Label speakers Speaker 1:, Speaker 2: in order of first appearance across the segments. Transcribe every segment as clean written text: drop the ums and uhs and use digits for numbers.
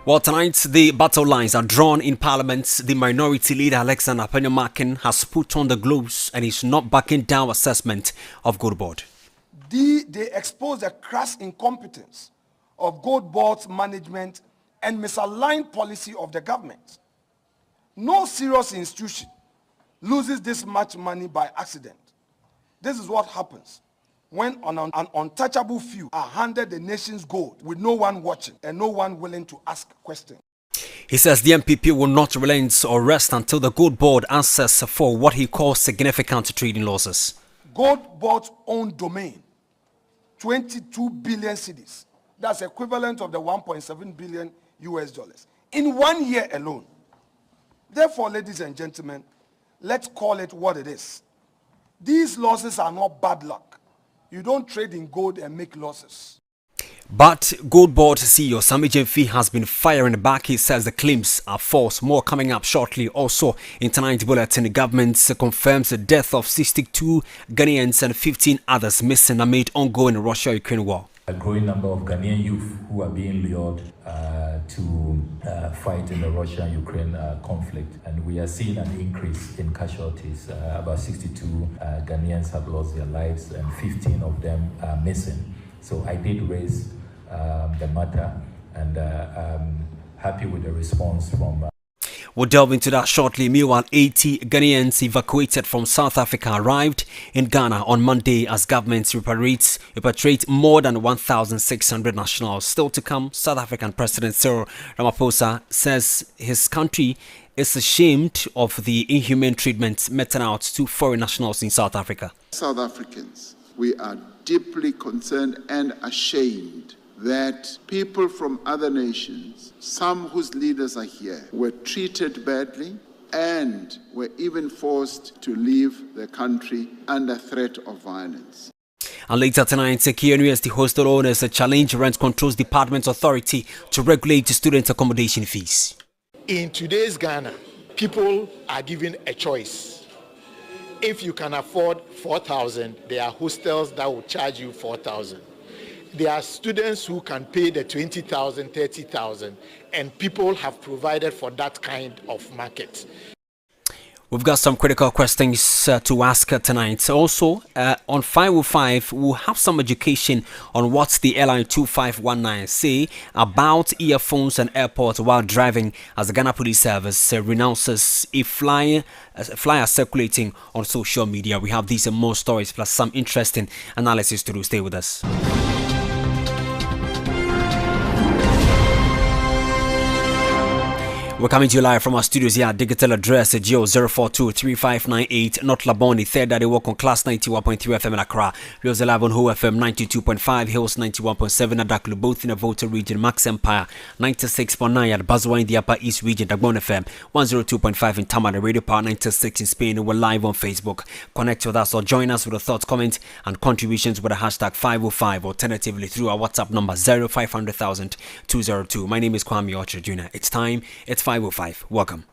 Speaker 1: Well, tonight the battle lines are drawn in Parliament. The minority leader Alexander Kwame has put on the gloves and is not backing down assessment of Gold Board.
Speaker 2: They expose the crass incompetence of Gold Board's management and misaligned policy of the government. No serious institution loses this much money by accident. This is what happens when an untouchable few are handed the nation's gold with no one watching and no one willing to ask questions.
Speaker 1: He says the MPP will not relent or rest until the Gold Board answers for what he calls significant trading losses.
Speaker 2: Gold Board's own domain, 22 billion cedis. That's equivalent of the 1.7 billion US dollars in 1 year alone. Therefore, ladies and gentlemen, let's call it what it is. These losses are not bad luck. You don't trade in gold and make losses.
Speaker 1: But Gold Board CEO Kwame Jnr has been firing back. He says the claims are false. More coming up shortly. Also, in tonight's bulletin, the government confirms the death of 62 Ghanaians and 15 others missing amid ongoing Russia-Ukraine war.
Speaker 3: A growing number of Ghanaian youth who are being lured to fight in the Russia-Ukraine conflict, and we are seeing an increase in casualties. About 62 Ghanaians have lost their lives and 15 of them are missing. So I did raise the matter, and I'm happy with the response from
Speaker 1: We'll delve into that shortly. Meanwhile, 80 Ghanaians evacuated from South Africa arrived in Ghana on Monday as governments repatriate more than 1,600 nationals. Still to come, South African President Cyril Ramaphosa says his country is ashamed of the inhumane treatment meted out to foreign nationals in South Africa.
Speaker 4: South Africans, we are deeply concerned and ashamed that people from other nations, some whose leaders are here, were treated badly and were even forced to leave the country under threat of violence.
Speaker 1: And later tonight, KNUST hostel owners challenge Rent Control's Department Authority to regulate student accommodation fees.
Speaker 5: In today's Ghana, people are given a choice. If you can afford 4,000, there are hostels that will charge you 4,000. There are students who can pay the 20,000, 30,000, and people have provided for that kind of market.
Speaker 1: We've got some critical questions to ask tonight. Also, on 505, we'll have some education on what the airline 2519 say about earphones and airports while driving, as the Ghana Police Service renounces a flyer circulating on social media. We have these and more stories plus some interesting analysis to do. Stay with us. We're coming to you live from our studios here. Digital address Geo 0423598 North Laboni, third that they work on Class 91.3 FM in Accra. Rios 11 Ho FM 92.5, Hills 91.7 at Daklu, both in the Volta region. Max Empire 96.9 at Bazwa in the Upper East region. Dagbon FM 102.5 in Tamale, Radio Power 96 in Spain. We're live on Facebook. Connect with us or join us with a thoughts, comment, and contributions with the hashtag 505. Alternatively through our WhatsApp number 0500,000 202. My name is Kwame Okyere Jnr. It's time. It's 505. Welcome.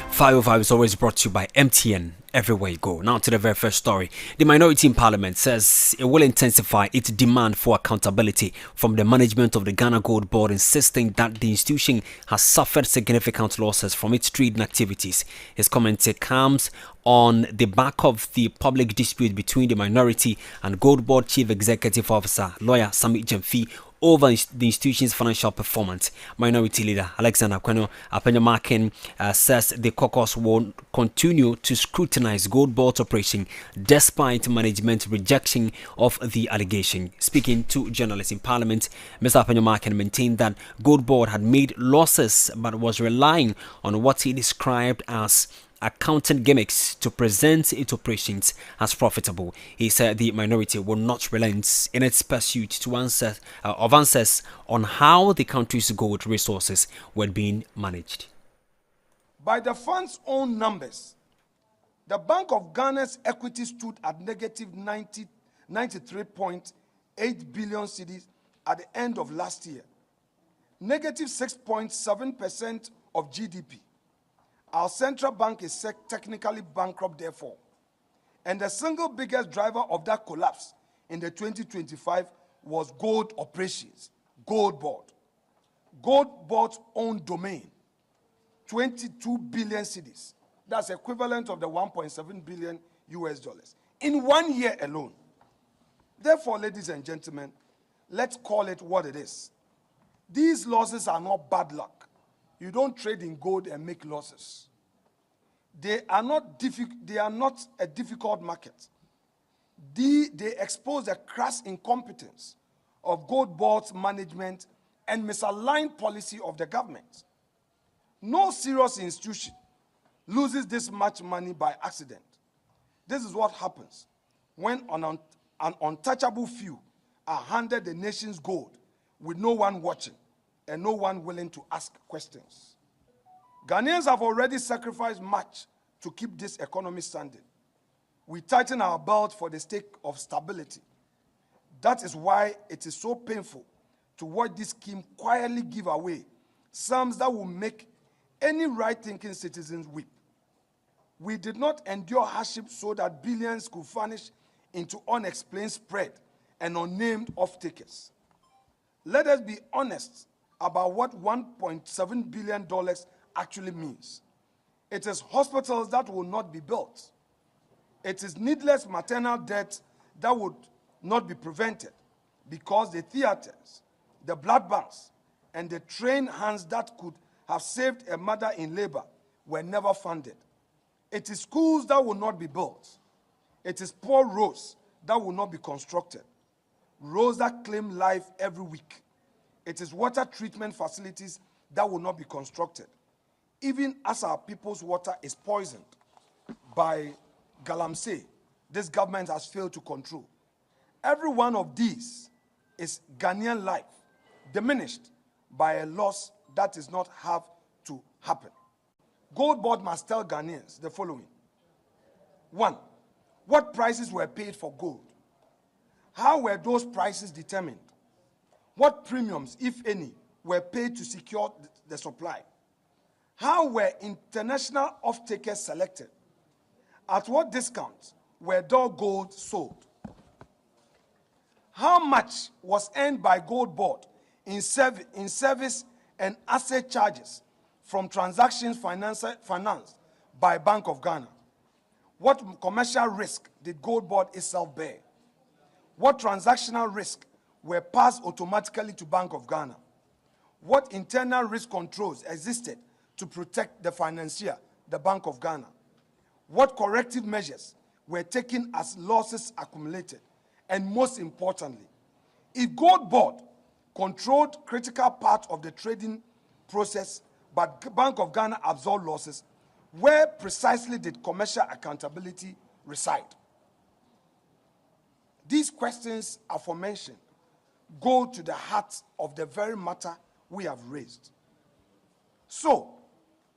Speaker 1: 505 is always brought to you by MTN. Everywhere you go. Now to the very first story. The minority in Parliament says it will intensify its demand for accountability from the management of the Ghana Gold Board, insisting that the institution has suffered significant losses from its trading activities. His comment comes on the back of the public dispute between the minority and Gold Board Chief Executive Officer, lawyer Kwame Jnr, over the institution's financial performance. Minority leader Alexander Kwame Okyere Jnr says the caucus will continue to scrutinize Gold Board's operation despite management rejection of the allegation. Speaking to journalists in Parliament, Mr. Okyere Jnr maintained that Gold Board had made losses but was relying on what he described as accounting gimmicks to present its operations as profitable. He said the minority will not relent in its pursuit to answers on how the country's gold resources were being managed.
Speaker 2: By the fund's own numbers, the Bank of Ghana's equity stood at negative 93.8 billion cedis at the end of last year, negative 6.7% of GDP. Our central bank is technically bankrupt, therefore. And the single biggest driver of that collapse in the 2025 was Gold Operations, Gold Board. Gold Board's own domain, 22 billion cedis. That's equivalent of the 1.7 billion US dollars in 1 year alone. Therefore, ladies and gentlemen, let's call it what it is. These losses are not bad luck. You don't trade in gold and make losses. They are not a difficult market. They expose the crass incompetence of Gold Board's management and misaligned policy of the government. No serious institution loses this much money by accident. This is what happens when an untouchable few are handed the nation's gold with no one watching and no one willing to ask questions. Ghanaians have already sacrificed much to keep this economy standing. We tighten our belt for the sake of stability. That is why it is so painful to watch this scheme quietly give away sums that will make any right-thinking citizens weep. We did not endure hardship so that billions could vanish into unexplained spread and unnamed off-takers. Let us be honest about what $1.7 billion actually means. It is hospitals that will not be built. It is needless maternal deaths that would not be prevented because the theaters, the blood banks, and the trained hands that could have saved a mother in labor were never funded. It is schools that will not be built. It is poor roads that will not be constructed. Roads that claim life every week. It is water treatment facilities that will not be constructed, even as our people's water is poisoned by galamsey this government has failed to control. Every one of these is Ghanaian life diminished by a loss that does not have to happen. Gold Board must tell Ghanaians the following. 1. What prices were paid for gold? How were those prices determined? What premiums, if any, were paid to secure the supply? How were international off-takers selected? At what discounts were their gold sold? How much was earned by Gold Board in service and asset charges from transactions financed by Bank of Ghana? What commercial risk did Gold Board itself bear? What transactional risk were passed automatically to Bank of Ghana? What internal risk controls existed to protect the financier, the Bank of Ghana? What corrective measures were taken as losses accumulated? And most importantly, if Gold Board controlled critical part of the trading process, but Bank of Ghana absorbed losses, where precisely did commercial accountability reside? These questions aforementioned go to the heart of the very matter we have raised. So,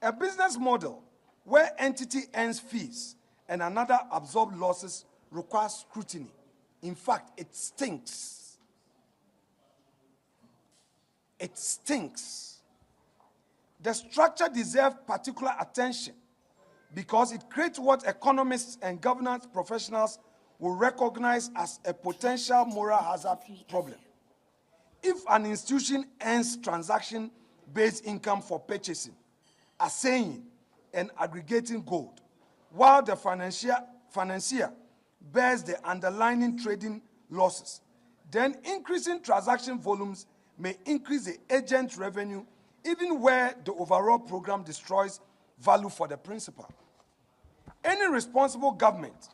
Speaker 2: a business model where entity earns fees and another absorbs losses requires scrutiny. In fact, it stinks. It stinks. The structure deserves particular attention because it creates what economists and governance professionals will recognize as a potential moral hazard problem. If an institution earns transaction-based income for purchasing, assaying, and aggregating gold, while the financier bears the underlying trading losses, then increasing transaction volumes may increase the agent revenue even where the overall program destroys value for the principal. Any responsible government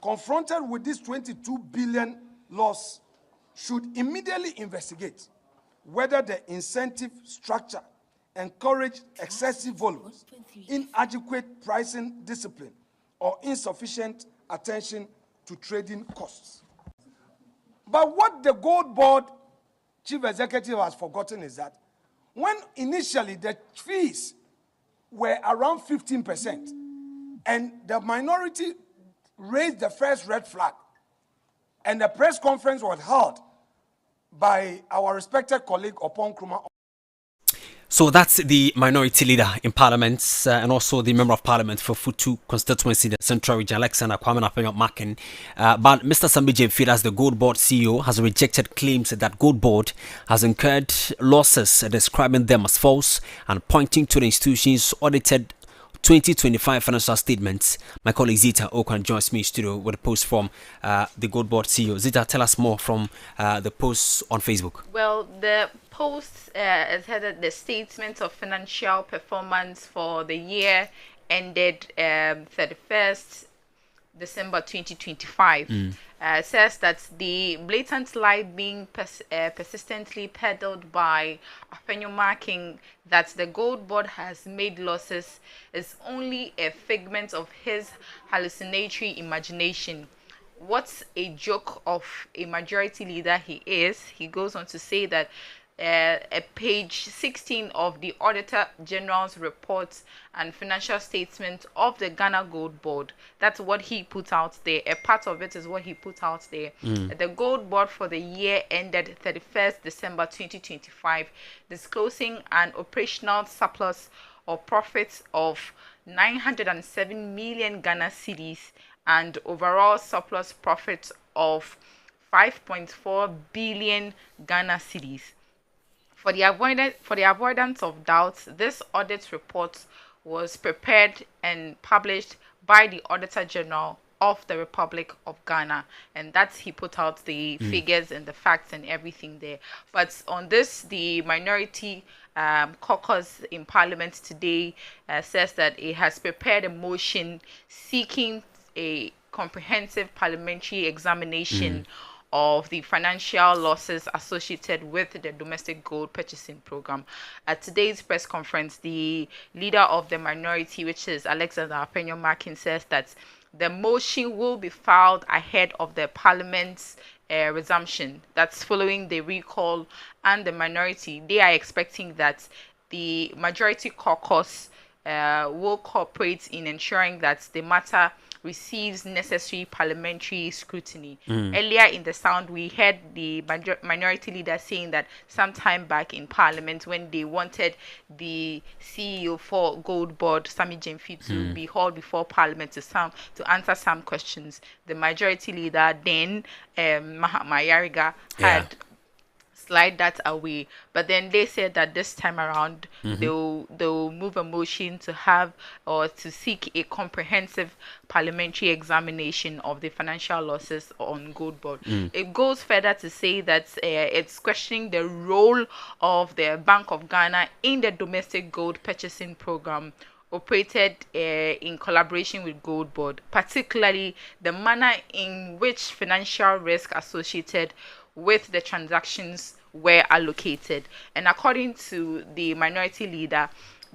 Speaker 2: confronted with this 22 billion loss should immediately investigate whether the incentive structure encouraged excessive volumes, inadequate pricing discipline, or insufficient attention to trading costs. But what the Gold Board chief executive has forgotten is that when initially the fees were around 15% and the minority raised the first red flag and the press conference was held by our respected colleague Opon Krumah.
Speaker 1: So that's the minority leader in Parliament and also the member of Parliament for Futu constituency, the Central Region, Alexander Kwame Okyere Jnr. But Mr. Sammy Jnr, as the Gold Board CEO, has rejected claims that Gold Board has incurred losses, describing them as false and pointing to the institution's audited 2025 financial statements. My colleague Zita Okwan joins me in studio with a post from the Gold Board CEO. Zita, tell us more from the post on Facebook.
Speaker 6: Well, the post is headed the statement of financial performance for the year ended 31st December 2025. Says that the blatant lie being persistently peddled by Okyere that the Gold Board has made losses is only a figment of his hallucinatory imagination. What a joke of a majority leader he is. He goes on to say that page 16 of the Auditor General's report and financial statement of the Ghana Gold Board. That's what he put out there. A part of it is what he put out there. The Gold Board for the year ended 31st December 2025, disclosing an operational surplus or profits of 907 million Ghana cedis and overall surplus profits of 5.4 billion Ghana cedis. For the avoidance of doubt, this audit report was prepared and published by the Auditor General of the Republic of Ghana, and that's he put out the figures and the facts and everything there. But on this, the minority caucus in Parliament today says that it has prepared a motion seeking a comprehensive parliamentary examination of the financial losses associated with the domestic gold purchasing program. At today's press conference, the leader of the minority, which is Alexander Okyere Jnr, says that the motion will be filed ahead of the Parliament's resumption. That's following the recall, and the minority, they are expecting that the majority caucus will cooperate in ensuring that the matter receives necessary parliamentary scrutiny. Earlier in the sound, we heard the minority leader saying that sometime back in Parliament, when they wanted the CEO for Gold Board, Sammy Jnr, to be hauled before Parliament to answer some questions, the majority leader then, Mahama Yariga, had slide that away, but then they said that this time around they'll move a motion to have or to seek a comprehensive parliamentary examination of the financial losses on Gold Board. It goes further to say that it's questioning the role of the Bank of Ghana in the domestic gold purchasing program operated in collaboration with Gold Board, particularly the manner in which financial risk associated with the transactions were allocated. And according to the minority leader,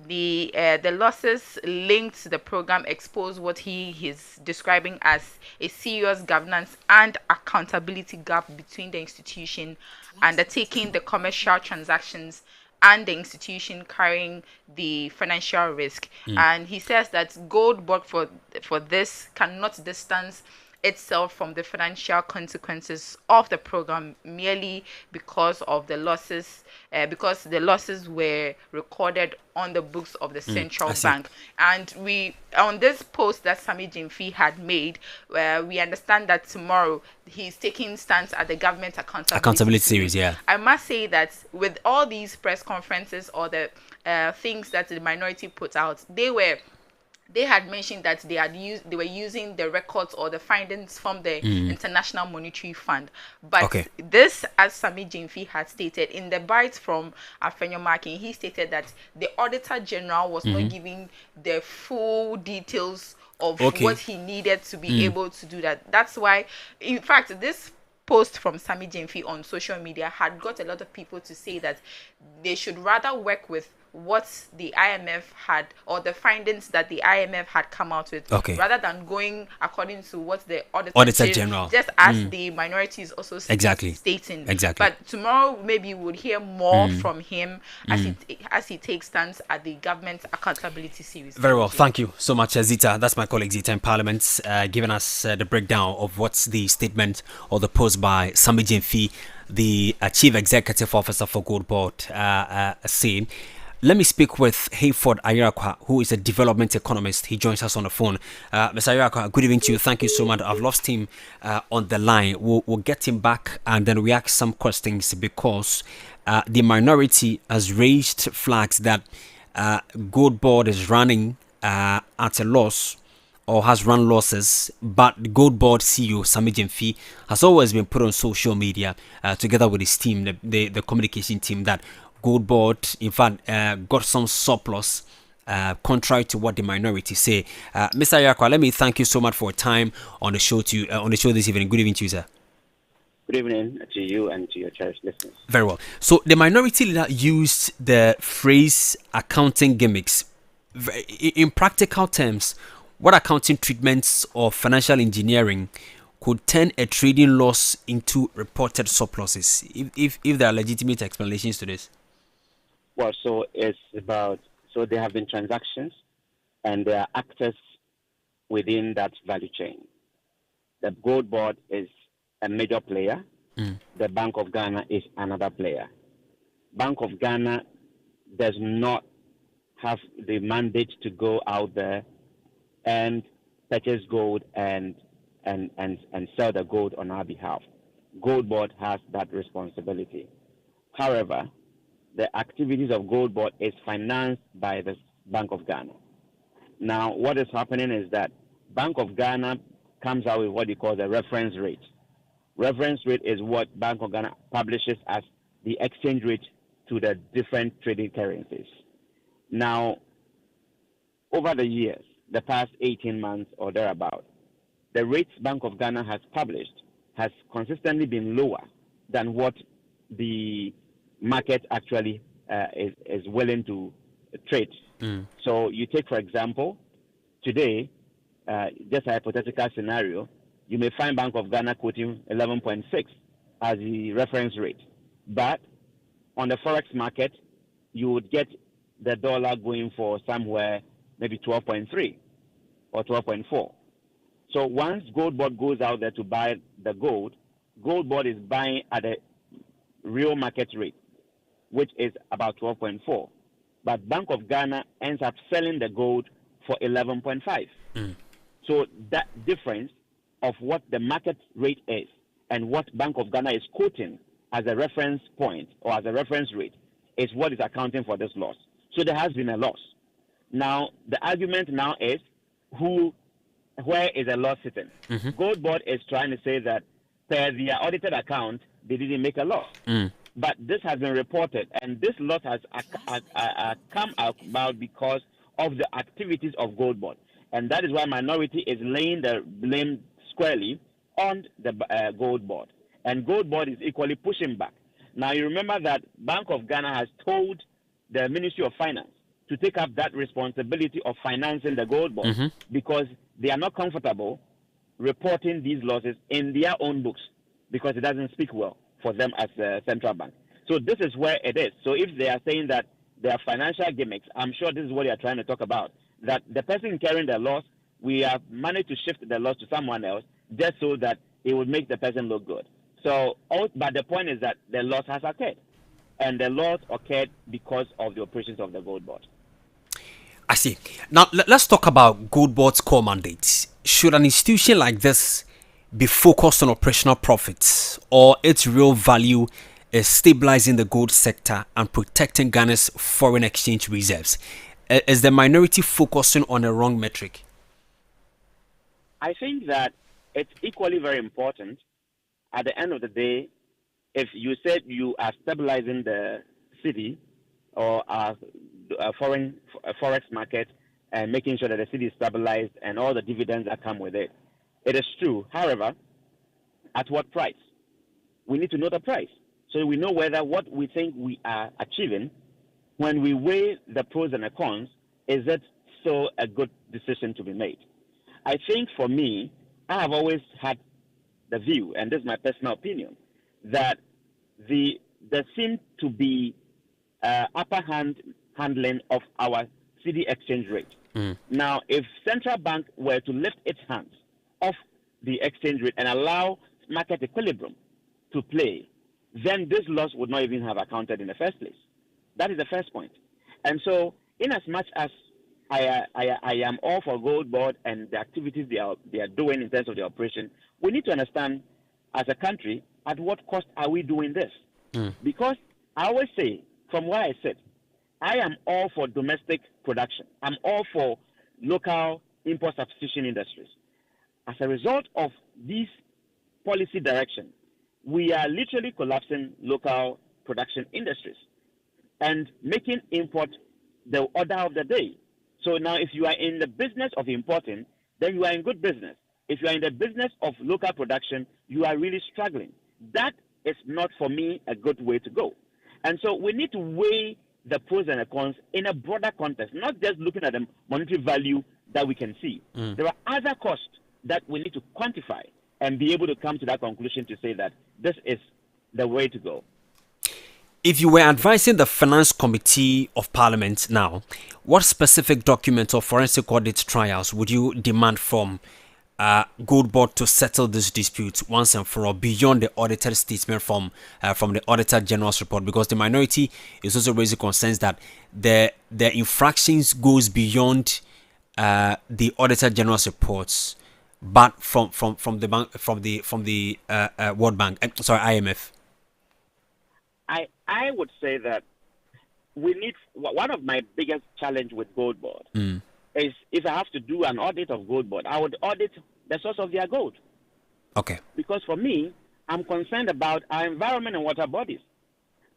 Speaker 6: the losses linked to the program expose what he is describing as a serious governance and accountability gap between the institution undertaking the commercial transactions and the institution carrying the financial risk. And he says that Gold Board for this cannot distance itself from the financial consequences of the program merely because of the losses, because the losses were recorded on the books of the central bank. And we, on this post that Sammy Jnr had made, we understand that tomorrow he's taking stance at the government accountability series. Yeah, I must say that with all these press conferences or the things that the minority put out, they had mentioned that they were using the records or the findings from the International Monetary Fund. But this, as Sammy Jnr had stated in the bite from Okyere Jnr, he stated that the Auditor General was not giving the full details of what he needed to be able to do that. That's why, in fact, this post from Sammy Jnr on social media had got a lot of people to say that they should rather work with what the IMF had, or the findings that the IMF had come out with, rather than going according to what the Auditor General, just as the minority is also stating. But tomorrow maybe we would hear more from him as he takes stance at the government accountability series.
Speaker 1: Very well, thank you so much, Zita. That's my colleague Zita in Parliament, giving us the breakdown of what's the statement or the post by Sammy Jnr, the Chief Executive Officer for Gold Board, saying. Let me speak with Hayford Ayrakwa, who is a development economist. He joins us on the phone. Mr. Ayrakwa, good evening to you. Thank you so much. I've lost him on the line. We'll get him back and then we ask some questions because the minority has raised flags that Gold Board is running at a loss or has run losses, but the Gold Board CEO Sami Jemfi has always been put on social media together with his team, the communication team, that Gold Board, in fact, got some surplus, contrary to what the minority say. Mr. Yakwa, let me thank you so much for your time on the show this evening. Good evening to you, sir.
Speaker 7: Good evening to you and to your cherished listeners.
Speaker 1: Very well. So the minority leader used the phrase accounting gimmicks. In practical terms, what accounting treatments or financial engineering could turn a trading loss into reported surpluses, if there are legitimate explanations to this?
Speaker 7: Well, so it's about, so there have been transactions and there are actors within that value chain. The Gold Board is a major player. The Bank of Ghana is another player. Bank of Ghana does not have the mandate to go out there and purchase gold and sell the gold on our behalf. Gold Board has that responsibility. However, the activities of Gold Board is financed by the Bank of Ghana. Now, what is happening is that Bank of Ghana comes out with what they call the reference rate. Reference rate is what Bank of Ghana publishes as the exchange rate to the different trading currencies. Now, over the years, the past 18 months or thereabout, the rates Bank of Ghana has published has consistently been lower than what the market actually is willing to trade. So you take, for example, today, just a hypothetical scenario, you may find Bank of Ghana quoting 11.6 as the reference rate. But on the Forex market, you would get the dollar going for somewhere maybe 12.3 or 12.4. So once Gold Board goes out there to buy the gold, Gold Board is buying at a real market rate, which is about 12.4. But Bank of Ghana ends up selling the gold for 11.5. So that difference of what the market rate is and what Bank of Ghana is quoting as a reference point or as a reference rate is what is accounting for this loss. So there has been a loss. Now, the argument now is where is the loss sitting? Gold Board is trying to say that per their audited account, they didn't make a loss. But this has been reported, and this loss has come about because of the activities of Gold Board. And that is why minority is laying the blame squarely on the Gold Board. And Gold Board is equally pushing back. Now, you remember that Bank of Ghana has told the Ministry of Finance to take up that responsibility of financing the Gold Board because they are not comfortable reporting these losses in their own books because it doesn't speak well for them as a central bank. So this is where it is. So if they are saying that they are financial gimmicks, I'm sure this is what they are trying to talk about, that the person carrying the loss, we have managed to shift the loss to someone else just so that it would make the person look good. So, but the point is that the loss has occurred. And the loss occurred because of the operations of the Gold Board.
Speaker 1: I see. Now, let's talk about Gold Board's core mandates. Should an institution like this be focused on operational profits, or its real value is stabilizing the gold sector and protecting Ghana's foreign exchange reserves? Is the minority focusing on a wrong metric?
Speaker 7: I think that it's equally very important. At the end of the day, if you said you are stabilizing the city or a foreign forex market and making sure that the city is stabilized and all the dividends that come with it, it is true. However, at what price? We need to know the price so we know whether what we think we are achieving, when we weigh the pros and the cons, is it still a good decision to be made? I think for me, I have always had the view, and this is my personal opinion, that there seemed to be upper hand handling of our cedi exchange rate. Now, if central bank were to lift its hands off the exchange rate and allow market equilibrium to play, then this loss would not even have accounted in the first place. That is the first point. And so, in as much as I am all for Gold Board and the activities they are doing in terms of the operation, we need to understand as a country at what cost are we doing this? Because I always say, from where I sit, I am all for domestic production. I'm all for local import substitution industries. As a result of this policy direction, we are literally collapsing local production industries and making import the order of the day. So now if you are in the business of importing, then you are in good business. If you are in the business of local production, you are really struggling. That is not, for me, a good way to go. And so we need to weigh the pros and the cons in a broader context, not just looking at the monetary value that we can see. There are other costs that we need to quantify and be able to come to that conclusion to say that this is the way to go.
Speaker 1: If you were advising the Finance Committee of Parliament now, what specific documents or forensic audit trials would you demand from Gold Board to settle this dispute once and for all, beyond the audited statement from the Auditor General's report? Because the minority is also raising concerns that the infractions goes beyond the Auditor General's reports, but from the bank, from the World Bank, IMF.
Speaker 7: I would say that we need, one of my biggest challenge with Gold Board is, if I have to do an audit of Gold Board, I would audit the source of their gold.
Speaker 1: Okay.
Speaker 7: Because for me, I'm concerned about our environment and water bodies.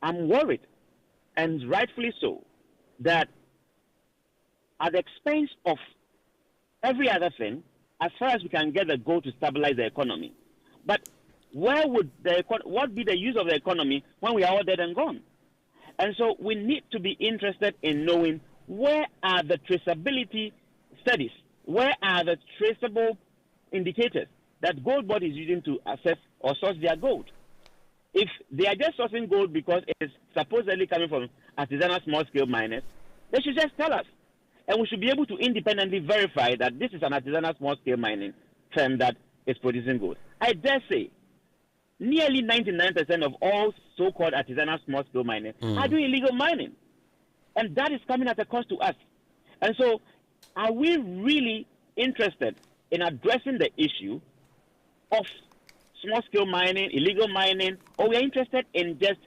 Speaker 7: I'm worried, and rightfully so, that at the expense of every other thing, as far as we can get the gold to stabilize the economy. But where would what be the use of the economy when we are all dead and gone? And so we need to be interested in knowing, where are the traceability studies? Where are the traceable indicators that Gold Board is using to assess or source their gold? If they are just sourcing gold because it is supposedly coming from artisanal small-scale miners, they should just tell us. And we should be able to independently verify that this is an artisanal small-scale mining firm that is producing gold. I dare say, nearly 99% of all so-called artisanal small-scale mining are doing illegal mining. And that is coming at a cost to us. And so, are we really interested in addressing the issue of small-scale mining, illegal mining, or we are interested in just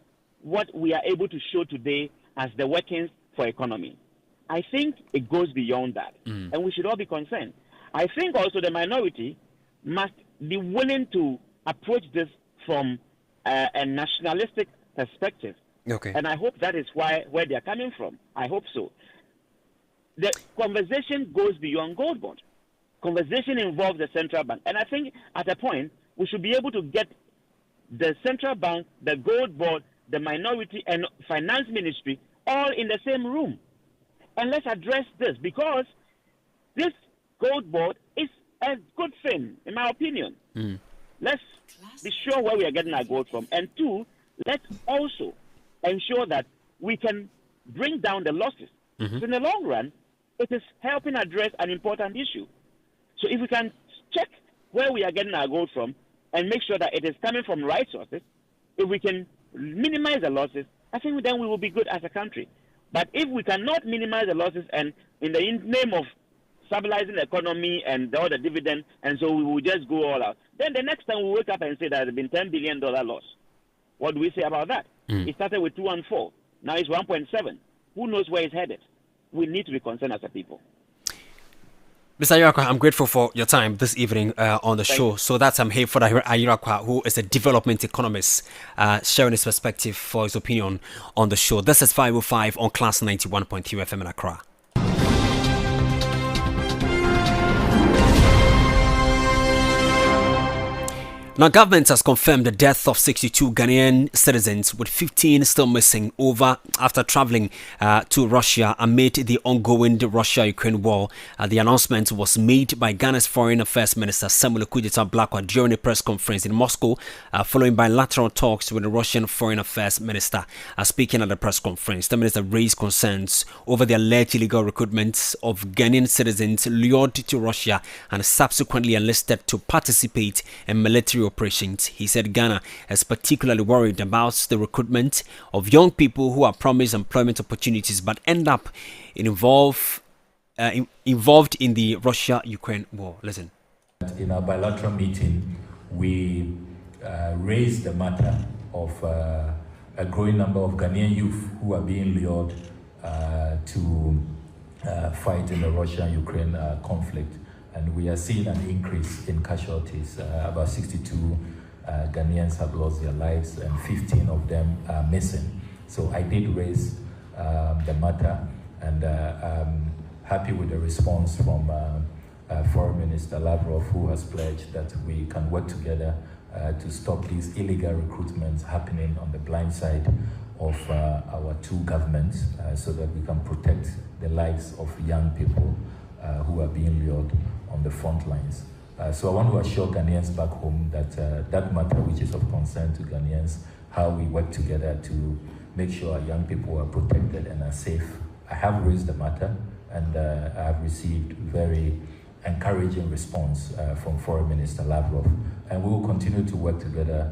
Speaker 7: what we are able to show today as the workings for economy? I think it goes beyond that, and we should all be concerned. I think also the minority must be willing to approach this from a nationalistic perspective.
Speaker 1: Okay.
Speaker 7: And I hope that is where they are coming from. I hope so. The conversation goes beyond Gold Board. Conversation involves the central bank. And I think at a point, we should be able to get the central bank, the Gold Board, the minority, and finance ministry all in the same room. And let's address this, because this Gold Board is a good thing, in my opinion. Let's be sure where we are getting our gold from. And two, let's also ensure that we can bring down the losses. So in the long run, it is helping address an important issue. So if we can check where we are getting our gold from and make sure that it is coming from right sources, if we can minimize the losses, I think then we will be good as a country. But if we cannot minimize the losses, and in the name of stabilizing the economy and all the dividend, and so we will just go all out, then the next time we wake up and say that there's been $10 billion loss, what do we say about that? It started with 214. Now it's 1.7. Who knows where it's headed? We need to be concerned as a people.
Speaker 1: Mr. Ayirakwa, I'm grateful for your time this evening on the show. So that's Hayford Ayirakwa, who is a development economist, sharing his perspective for his opinion on the show. This is 505 on Class 91.3 FM in Accra. Now, government has confirmed the death of 62 Ghanaian citizens, with 15 still missing after traveling to Russia amid the ongoing Russia-Ukraine war. The announcement was made by Ghana's Foreign Affairs Minister Samuel Okudzeto Blakwa during a press conference in Moscow, following bilateral talks with the Russian Foreign Affairs Minister. Speaking at the press conference, the minister raised concerns over the alleged illegal recruitment of Ghanaian citizens lured to Russia and subsequently enlisted to participate in military military operations. He said Ghana is particularly worried about the recruitment of young people who are promised employment opportunities but end up involved in the Russia-Ukraine war. Listen.
Speaker 3: In our bilateral meeting, we raised the matter of a growing number of Ghanaian youth who are being lured to fight in the Russia-Ukraine conflict. And we are seeing an increase in casualties. About 62 Ghanaians have lost their lives and 15 of them are missing. So I did raise the matter, and I'm happy with the response from Foreign Minister Lavrov, who has pledged that we can work together to stop these illegal recruitments happening on the blind side of our two governments, so that we can protect the lives of young people who are being lured on the front lines. So I want to assure Ghanaians back home that that matter, which is of concern to Ghanaians, how we work together to make sure our young people are protected and are safe. I have raised the matter, and I have received very encouraging response from Foreign Minister Lavrov, and we will continue to work together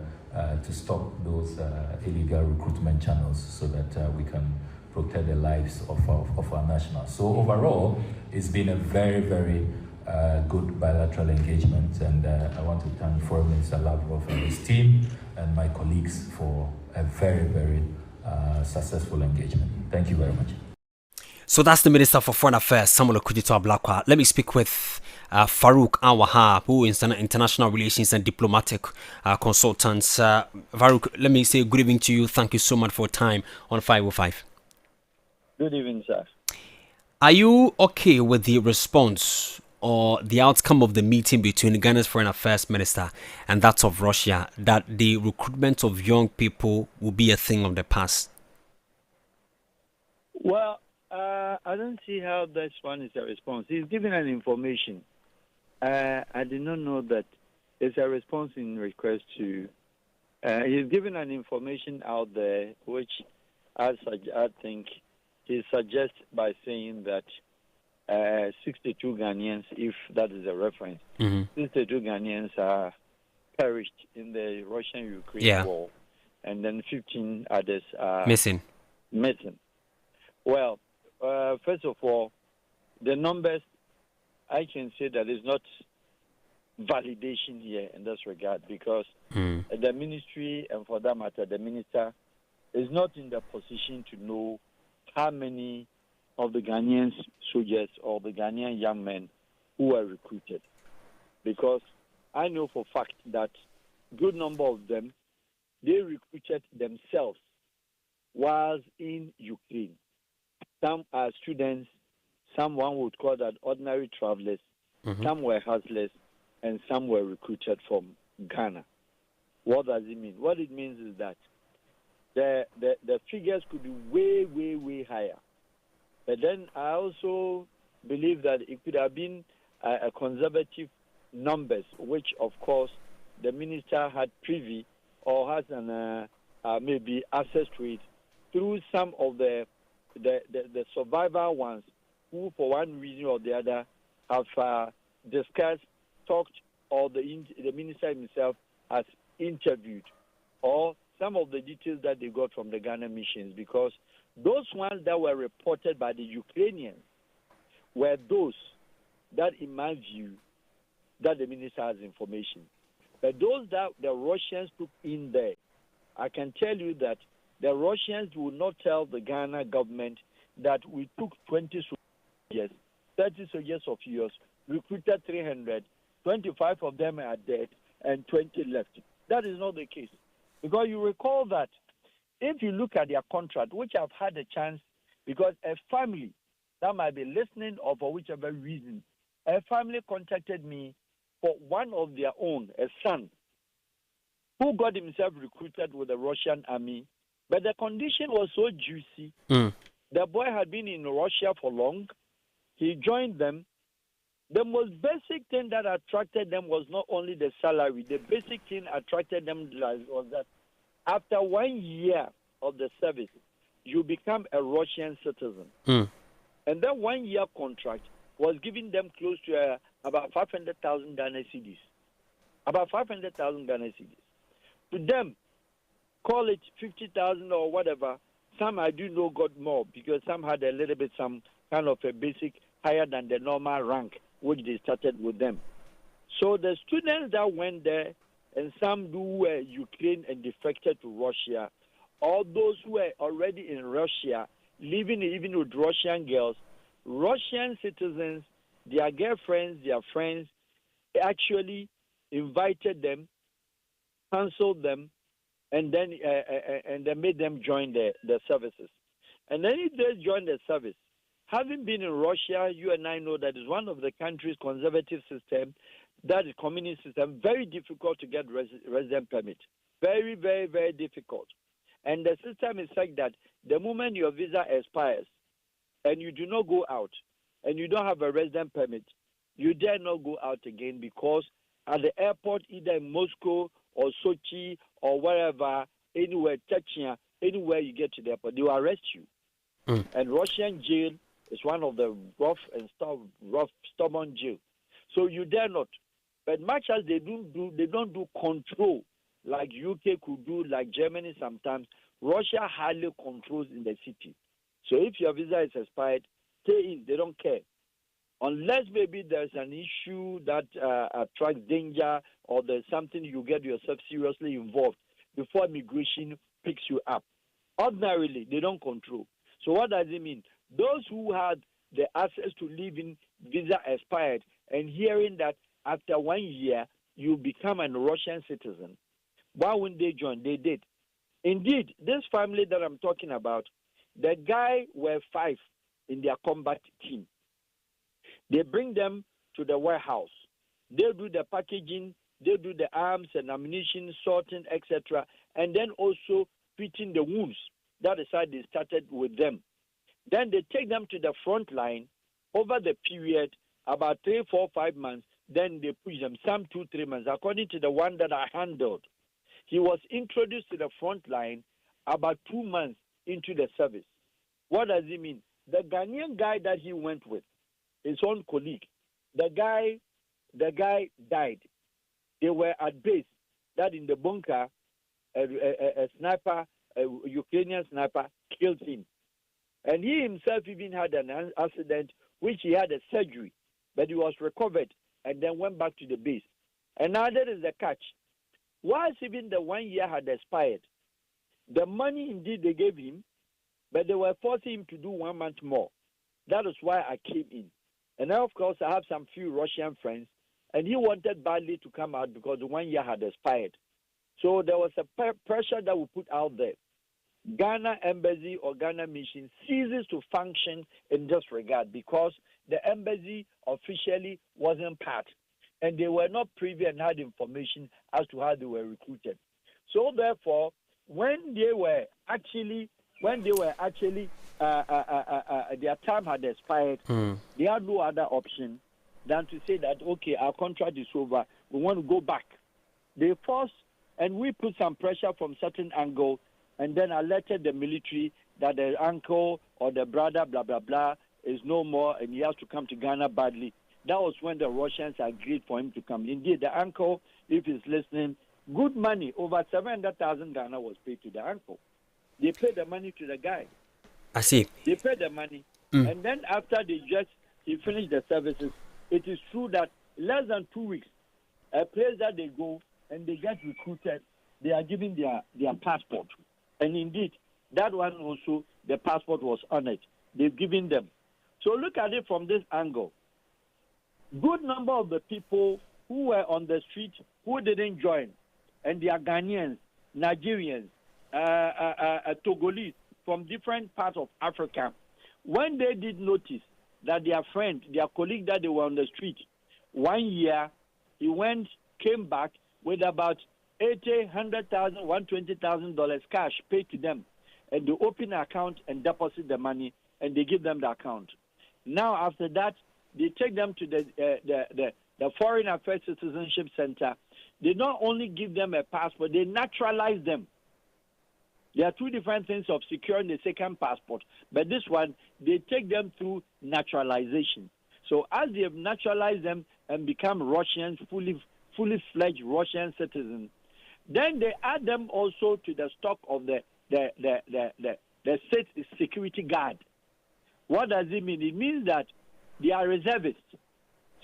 Speaker 3: to stop those illegal recruitment channels so that we can protect the lives of our nationals. So overall, it's been a very, very good bilateral engagement, and I want to thank Foreign Minister Lavrov and his team and my colleagues for a very, very successful engagement. Thank you very much.
Speaker 1: So that's the Minister for Foreign Affairs, Samuel Okudzeto Ablakwa. Let me speak with Farouk Anwahab, who is an international relations and diplomatic consultant. Farouk, let me say good evening to you. Thank you so much for your time on 505.
Speaker 8: Good evening, sir.
Speaker 1: Are you okay with the response or the outcome of the meeting between Ghana's Foreign Affairs Minister and that of Russia, that the recruitment of young people will be a thing of the past?
Speaker 8: Well, I don't see how this one is a response. He's giving an information. I did not know that it's a response in request to. He's giving an information out there, which I think he suggests by saying that 62 Ghanaians, if that is a reference, 62 Ghanaians are perished in the Russian-Ukraine war, and then 15 others are
Speaker 1: missing.
Speaker 8: Well, first of all, the numbers, I can say that is not validation here in this regard, because the ministry, and for that matter, the minister, is not in the position to know how many of the Ghanaian soldiers or the Ghanaian young men who were recruited. Because I know for a fact that good number of them, they recruited themselves whilst in Ukraine. Some are students, some one would call that ordinary travelers, some were hustlers, and some were recruited from Ghana. What does it mean? What it means is that the figures could be way, way, way higher. But then I also believe that it could have been a conservative numbers, which of course the minister had privy or has an maybe access to it through some of the survivor ones who, for one reason or the other, have discussed, talked, or the minister himself has interviewed, or some of the details that they got from the Ghana missions, because those ones that were reported by the Ukrainians were those that, in my view, that the minister has information. But those that the Russians took in there, I can tell you that the Russians will not tell the Ghana government that we took 20 soldiers, 30 soldiers of yours, recruited 300, 25 of them are dead, and 20 left. That is not the case. Because you recall that if you look at their contract, which I've had a chance, because a family that might be listening or for whichever reason, a family contacted me for one of their own, a son, who got himself recruited with the Russian army, but the condition was so juicy. The boy had been in Russia for long. He joined them. The most basic thing that attracted them was not only the salary. The basic thing attracted them was that after 1 year of the service, you become a Russian citizen. And that 1 year contract was giving them close to about 500,000 Ghana cedis. about 500,000 Ghana cedis. To them, call it 50,000 or whatever. Some I do know got more because some had a little bit, some kind of a basic higher than the normal rank, which they started with them. So the students that went there, and some who were Ukraine and defected to Russia, all those who were already in Russia, living even with Russian girls, Russian citizens, their girlfriends, their friends, actually invited them, counseled them, and then made them join the services. And then if they join the service, having been in Russia, you and I know that is one of the country's conservative system, that is communist system, very difficult to get resident permit. Very, very, very difficult. And the system is like that the moment your visa expires and you do not go out and you don't have a resident permit, you dare not go out again because at the airport, either in Moscow or Sochi or wherever, anywhere, Chechnya, anywhere you get to the airport, they will arrest you. And Russian jail is one of the rough, stubborn jail. So you dare not. But much as they don't do control like UK could do, like Germany sometimes, Russia hardly controls in the city. So if your visa is expired, stay in. They don't care. Unless maybe there's an issue that attracts danger or there's something you get yourself seriously involved before immigration picks you up. Ordinarily, they don't control. So what does it mean? Those who had the access to live in visa expired and hearing that after 1 year you become a Russian citizen, why wouldn't they join? They did. Indeed, this family that I'm talking about, the guy were 5 in their combat team. They bring them to the warehouse. They do the packaging, they do the arms and ammunition, sorting, etc., and then also treating the wounds. That is how they started with them. Then they take them to the front line over the period, about 3, 4, 5 months. Then they push them, some 2, 3 months. According to the one that I handled, he was introduced to the front line about 2 months into the service. What does it mean? The Ghanaian guy that he went with, his own colleague, the guy died. They were at base. That in the bunker, a sniper, a Ukrainian sniper, killed him. And he himself even had an accident, which he had a surgery, but he was recovered and then went back to the base. And now there is the catch. Once even the 1 year had expired, the money indeed they gave him, but they were forcing him to do 1 month more. That is why I came in. And now, of course, I have some few Russian friends, and he wanted badly to come out because the 1 year had expired. So there was a pressure that we put out there. Ghana embassy or Ghana mission ceases to function in this regard because the embassy officially wasn't part, and they were not privy and had information as to how they were recruited. So therefore, when they were actually their time had expired, they had no other option than to say that, okay, our contract is over, we want to go back. They forced, and we put some pressure from certain angle, and then alerted the military that the uncle or the brother, blah, blah, blah, is no more, and he has to come to Ghana badly. That was when the Russians agreed for him to come. Indeed, the uncle, if he's listening, good money, over 700,000 Ghana was paid to the uncle. They paid the money to the guy.
Speaker 1: I see.
Speaker 8: They paid the money. And then after he finished the services, it is true that less than 2 weeks, a place that they go and they get recruited, they are given their passport. And indeed, that one also, the passport was honored. They've given them. So look at it from this angle. Good number of the people who were on the street who didn't join, and they are Ghanaians, Nigerians, Togolese, from different parts of Africa, when they did notice that their friend, their colleague that they were on the street, 1 year, he came back with about $80,000, $100,000, $120,000 cash paid to them, and they open an account and deposit the money, and they give them the account. Now, after that, they take them to the Foreign Affairs Citizenship Center. They not only give them a passport, they naturalize them. There are 2 different things of securing the second passport, but this one, they take them through naturalization. So as they have naturalized them and become Russians, fully fully fledged Russian citizens, then they add them also to the stock of the state security guard. What does it mean? It means that they are reservists.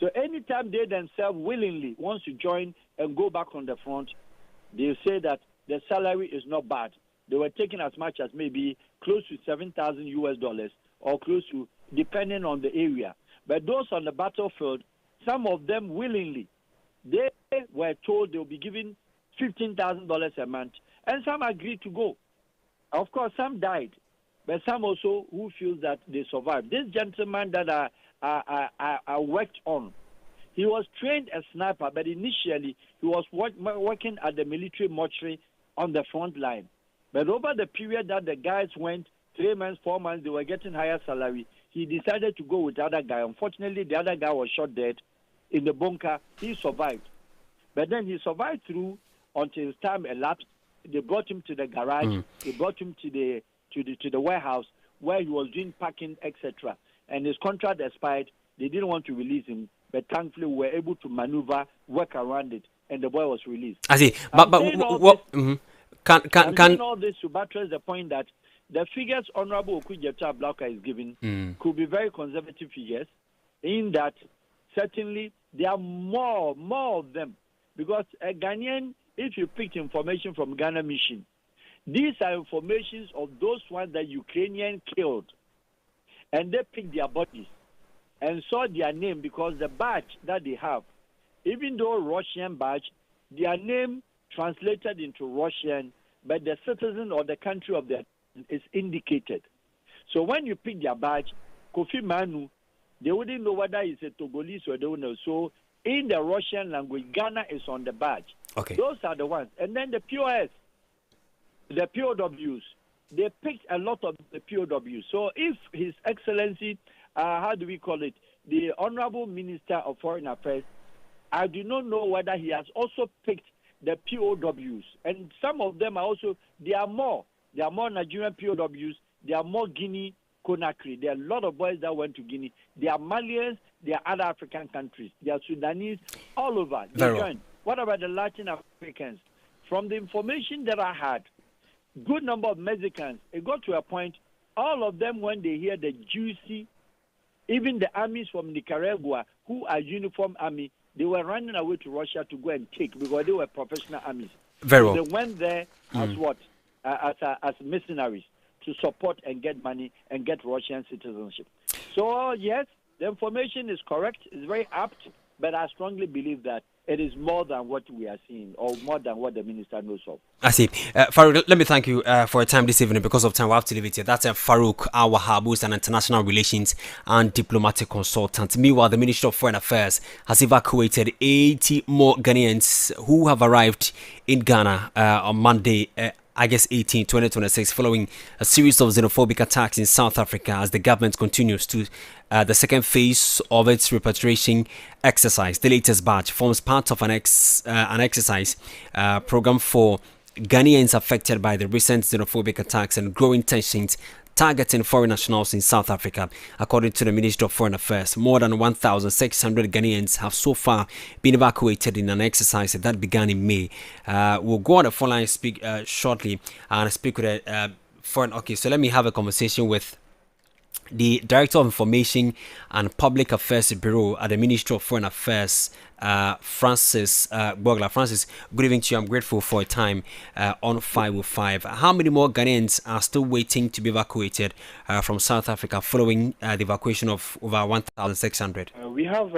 Speaker 8: So anytime they themselves willingly want to join and go back on the front, they say that the salary is not bad. They were taking as much as maybe close to $7,000 or close to, depending on the area. But those on the battlefield, some of them willingly, they were told they will be given $15,000 a month, and some agreed to go. Of course, some died, but some also who feel that they survived. This gentleman that I worked on, he was trained as sniper, but initially he was working at the military mortuary on the front line. But over the period that the guys went, 3 months, 4 months, they were getting higher salary. He decided to go with the other guy. Unfortunately, the other guy was shot dead in the bunker. He survived. But then he survived through until his time elapsed. They brought him to the garage. They brought him to the warehouse where he was doing packing, etc. And his contract expired. They didn't want to release him, but thankfully we were able to maneuver, work around it, and the boy was released.
Speaker 1: I see. But what? Can
Speaker 8: all this to buttress the point that the figures Honorable Okyere Jnr is giving could be very conservative figures, in that certainly there are more of them, because a Ghanaian, if you picked information from Ghana Mission, these are informations of those ones that Ukrainians killed, and they picked their bodies and saw their name, because the badge that they have, even though Russian badge, their name translated into Russian, but the citizen or the country of their is indicated. So when you pick their badge, Kofi Manu, they wouldn't know whether it's a Togolese or they don't know. So in the Russian language, Ghana is on the badge.
Speaker 1: Okay.
Speaker 8: Those are the ones. And then the POS, the POWs, they picked a lot of the POWs. So if His Excellency, how do we call it, the Honorable Minister of Foreign Affairs, I do not know whether he has also picked the POWs. And some of them are also, there are more Nigerian POWs, there are more Guinea, Conakry. There are a lot of boys that went to Guinea. There are Malians, there are other African countries. There are Sudanese, all over. They joined. What about the Latin Americans? From the information that I had, good number of Mexicans, it got to a point, all of them, when they hear the juicy, even the armies from Nicaragua, who are uniform army, they were running away to Russia to go and take, because they were professional armies.
Speaker 1: Very well.
Speaker 8: They went there as what? As mercenaries to support and get money and get Russian citizenship. So, yes, the information is correct. It's very apt, but I strongly believe that it is more than what we are seeing, or more than what the minister knows of.
Speaker 1: I see. Farouk, let me thank you for your time this evening. Because of time, we have to leave it here. That's Farouk Awahab, who is an international relations and diplomatic consultant. Meanwhile, the Ministry of Foreign Affairs has evacuated 80 more Ghanaians who have arrived in Ghana on Monday, August 18, 2026, following a series of xenophobic attacks in South Africa, as the government continues to the second phase of its repatriation exercise. The latest batch forms part of an exercise program for Ghanaians affected by the recent xenophobic attacks and growing tensions targeting foreign nationals in South Africa. According to the Ministry of Foreign Affairs, more than 1,600 Ghanaians have so far been evacuated in an exercise that began in May. We'll go on the phone line, speak shortly, and speak with a foreign. Okay, so let me have a conversation with the Director of Information and Public Affairs Bureau at the Ministry of Foreign Affairs, Francis Bogla. Francis, good evening to you. I'm grateful for your time on 505. How many more Ghanaians are still waiting to be evacuated from South Africa following the evacuation of over 1,600?
Speaker 9: We have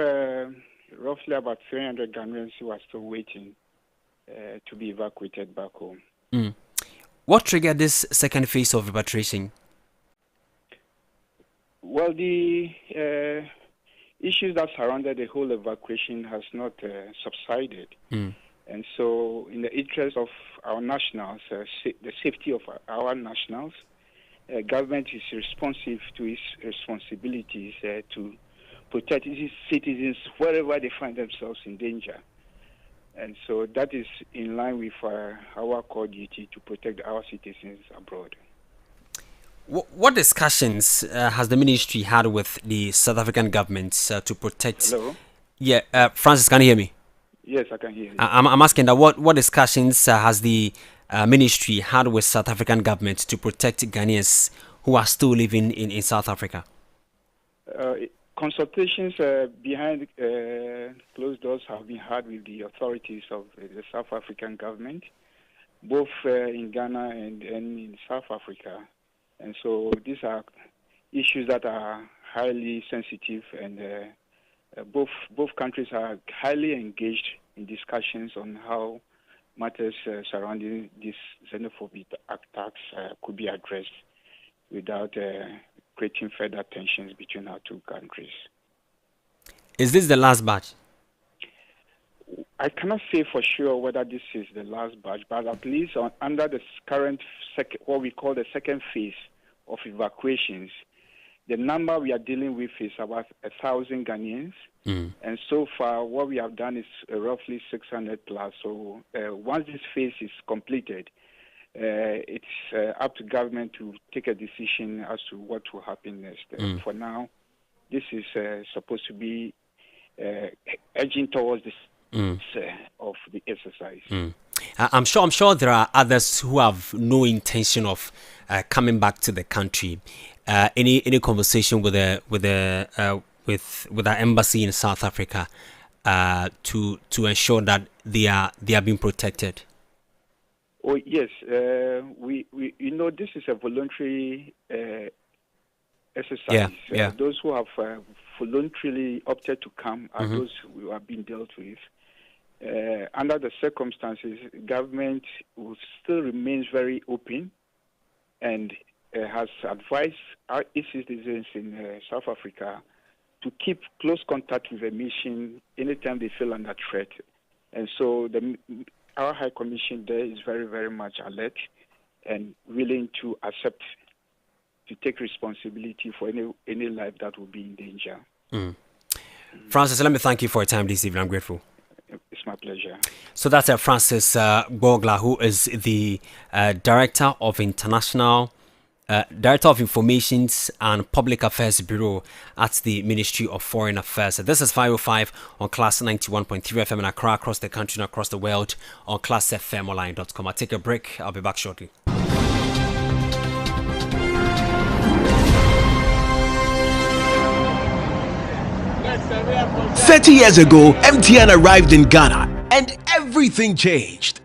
Speaker 9: roughly about 300 Ghanaians who are still waiting to be evacuated back home.
Speaker 1: What triggered this second phase of repatriation?
Speaker 9: Well, the issues that surrounded the whole evacuation has not subsided. And so, in the interest of our nationals, the safety of our nationals, government is responsive to its responsibilities to protect its citizens wherever they find themselves in danger. And so that is in line with our core duty to protect our citizens abroad.
Speaker 1: What discussions has the ministry had with the South African government to protect?
Speaker 9: Hello?
Speaker 1: Yeah, Francis, can you hear me?
Speaker 9: Yes, I can hear you.
Speaker 1: I'm asking that what discussions has the ministry had with South African government to protect Ghanaians who are still living in South Africa?
Speaker 9: Consultations behind closed doors have been had with the authorities of the South African government, both in Ghana and in South Africa. And so these are issues that are highly sensitive, and both countries are highly engaged in discussions on how matters surrounding these xenophobic attacks could be addressed without creating further tensions between our two countries.
Speaker 1: Is this the last batch?
Speaker 9: I cannot say for sure whether this is the last batch, but at least under the current what we call the second phase of evacuations, the number we are dealing with is about 1,000 Ghanaians. And so far, what we have done is roughly 600 plus. So once this phase is completed, it's up to government to take a decision as to what will happen next. For now, this is supposed to be edging towards this of the exercise.
Speaker 1: I'm sure there are others who have no intention of coming back to the country. Any conversation with our embassy in South Africa to ensure that they are being protected?
Speaker 9: Oh yes, we this is a voluntary exercise. Those who have voluntarily opted to come are those who are being dealt with. Under the circumstances, government still remains very open and has advised our citizens in South Africa to keep close contact with the mission anytime they feel under threat. And so our High Commission there is very, very much alert and willing to take responsibility for any life that will be in danger.
Speaker 1: Francis, let me thank you for your time this evening. I'm grateful.
Speaker 9: It's my pleasure.
Speaker 1: So that's Francis Gbogla, who is the Director of Informations and Public Affairs Bureau at the Ministry of Foreign Affairs. This is 505 on Class 91.3 FM in Accra, across the country and across the world on classfmonline.com. I'll take a break. I'll be back shortly.
Speaker 10: "30 years ago, MTN arrived in Ghana and everything changed.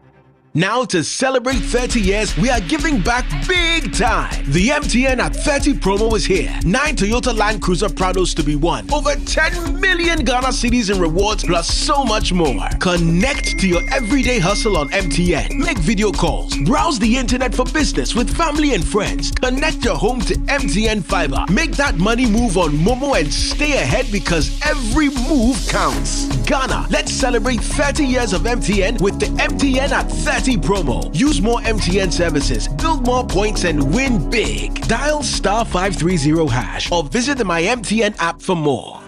Speaker 10: Now, to celebrate 30 years, we are giving back big time. The MTN at 30 promo is here. 9 Toyota Land Cruiser Prados to be won. Over 10 million Ghana cedis in rewards, plus so much more. Connect to your everyday hustle on MTN. Make video calls. Browse the internet for business with family and friends. Connect your home to MTN Fiber. Make that money move on Momo and stay ahead because every move counts. Ghana, let's celebrate 30 years of MTN with the MTN at 30 promo. Use more MTN services, build more points, and win big. Dial *530# or visit the My MTN app for more.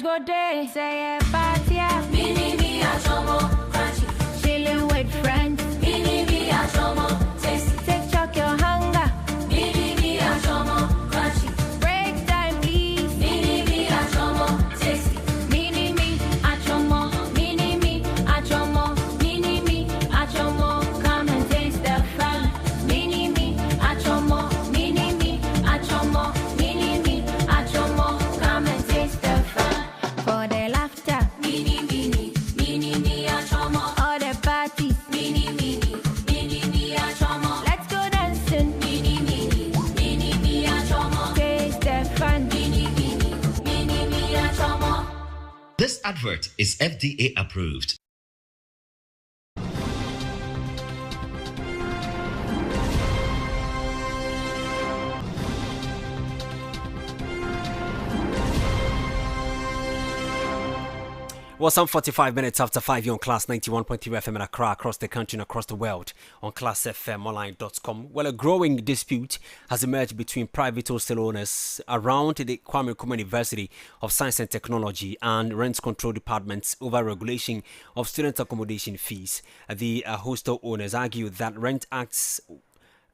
Speaker 11: Go day, say a party, mini me a chomo, crunchy, chilling with friends, mini me a chomo, tasty, take choke your hunger, mini me a chomo, crunchy, break time please, mini me a chomo, tasty, mini me a chomo, mini me a chomo, mini me a chomo, come and taste the fun, mini me a chomo, mini me a chomo, mini me a chomo, come and taste the fun. For the laughter, mini, mini, mini, me, a chomo. All the parties, mini, mini, mini, me, a chomo. Let's go dancing, mini, mini, mini, me, a chomo. Taste the fun, mini, mini, mini, me, a chomo.
Speaker 12: This advert is FDA approved.
Speaker 1: Well, some 45 minutes after 5 you're on Class 91.3 FM in Accra, across the country and across the world on classfmonline.com. Well, a growing dispute has emerged between private hostel owners around the Kwame Okyere University of Science and Technology and Rent Control Departments over regulation of student accommodation fees. The hostel owners argue that Rent Acts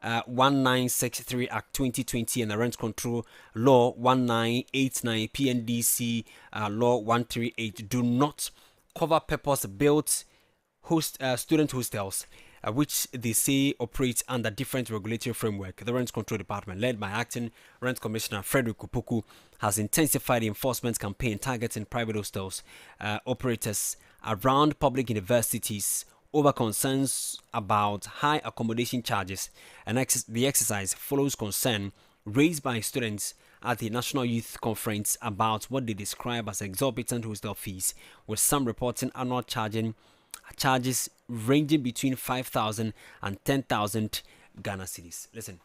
Speaker 1: 1963 Act 2020 and the Rent Control Law 1989 PNDC Law 138 do not cover purpose-built student hostels, which they say operate under different regulatory framework. The Rent Control Department, led by Acting Rent Commissioner Frederick Opoku, has intensified the enforcement campaign targeting private hostels operators around public universities over concerns about high accommodation charges, and the exercise follows concern raised by students at the National Youth Conference about what they describe as exorbitant hostel fees, with some reporting annual charges ranging between 5,000 and 10,000 Ghana cedis. Listen.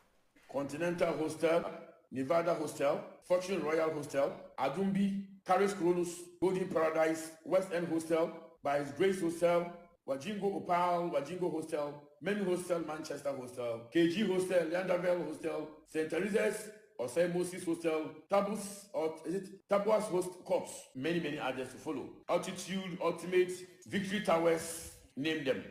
Speaker 13: Continental Hostel, Nevada Hostel, Fortune Royal Hostel, Adumbi, Caris Cronus, Golden Paradise, West End Hostel, by His Grace Hostel, Wajingo Opal, Wajingo Hostel, Menu Hostel, Manchester Hostel, KG Hostel, Leanderville Hostel, St. Teresa's or St. Moses Hostel, Tabus or is it Tabuas Host Corps, many others to follow. Altitude, Ultimate, Victory Towers, name them.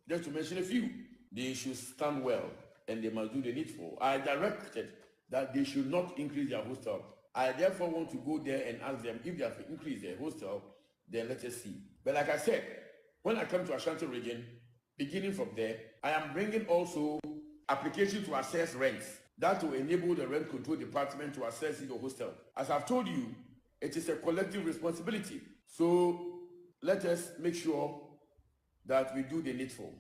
Speaker 13: Just to mention a few. They should stand well and they must do the needful. I directed that they should not increase their hostel. I therefore want to go there and ask them if they have to increase their hostel, then let us see. But like I said, when I come to Ashanti region, beginning from there, I am bringing also application to assess rents. That will enable the Rent Control Department to assess your hostel. As I've told you, it is a collective responsibility. So let us make sure that we do the needful.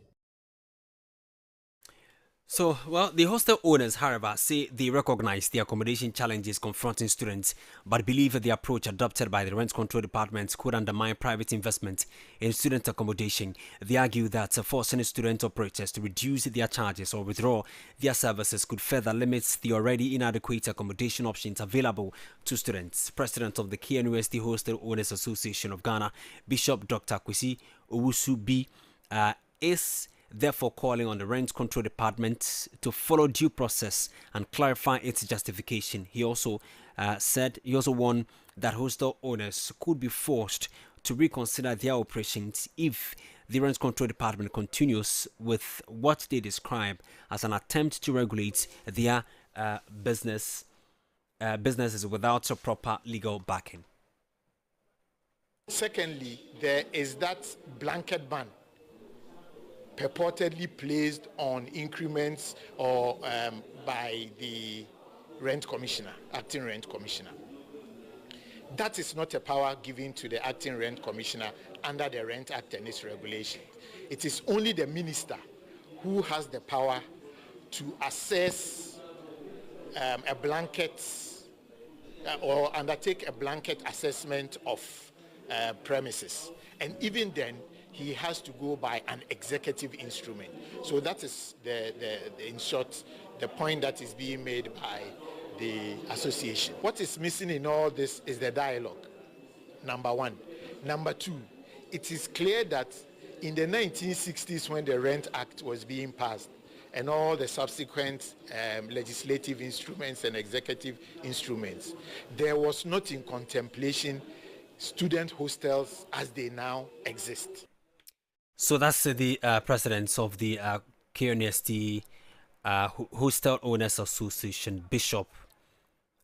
Speaker 1: So, well, the hostel owners, however, say they recognize the accommodation challenges confronting students, but believe that the approach adopted by the Rent Control Department could undermine private investment in student accommodation. They argue that forcing student operators to reduce their charges or withdraw their services could further limit the already inadequate accommodation options available to students. President of the KNUST Hostel Owners Association of Ghana, Bishop Dr. Kwame Okyere Jnr, is therefore calling on the Rent Control Department to follow due process and clarify its justification. He also warned that hostel owners could be forced to reconsider their operations if the Rent Control Department continues with what they describe as an attempt to regulate their businesses without a proper legal backing.
Speaker 5: Secondly, there is that blanket ban purportedly placed on increments or by the rent commissioner, acting rent commissioner. That is not a power given to the acting rent commissioner under the Rent Act and its regulation. It is only the minister who has the power to assess a blanket or undertake a blanket assessment of premises. And even then, he has to go by an executive instrument. So that is in short, the point that is being made by the association. What is missing in all this is the dialogue, number one. Number two, it is clear that in the 1960s when the Rent Act was being passed and all the subsequent legislative instruments and executive instruments, there was not in contemplation student hostels as they now exist.
Speaker 1: So that's the president of the KNUST Hostel Owners Association, Bishop